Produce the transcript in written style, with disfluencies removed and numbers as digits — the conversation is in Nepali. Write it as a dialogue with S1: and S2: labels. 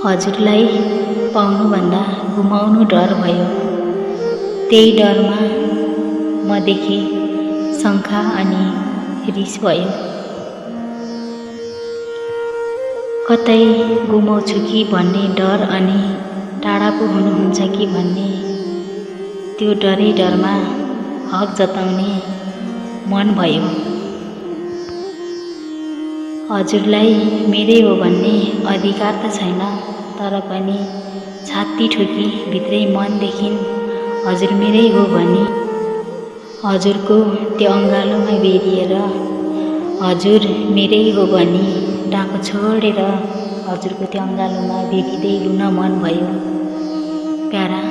S1: हजुरलाई पाउनुभन्दा गुमाउनु डर भयो। त्यही डरमा मदेखि शङ्का अनि रिस भयो। कतै गुमाउँछु कि भन्ने डर अनि टाढा पो हुनुहुन्छ कि भन्ने त्यो डरै डरमा हक जताउने मन भयो। हजुरलाई मेरै हो भन्ने अधिकार त छैन, तर पनि छाती ठोकी भित्रै मनदेखि हजुर मेरै हो भनी हजुरको त्यो अङ्गालोमा बेरिएर हजुर मेरै हो भनी टाँको छोडेर हजुरको त्यो अङ्गालोमा भेटिँदै रुन मन भयो। प्यारा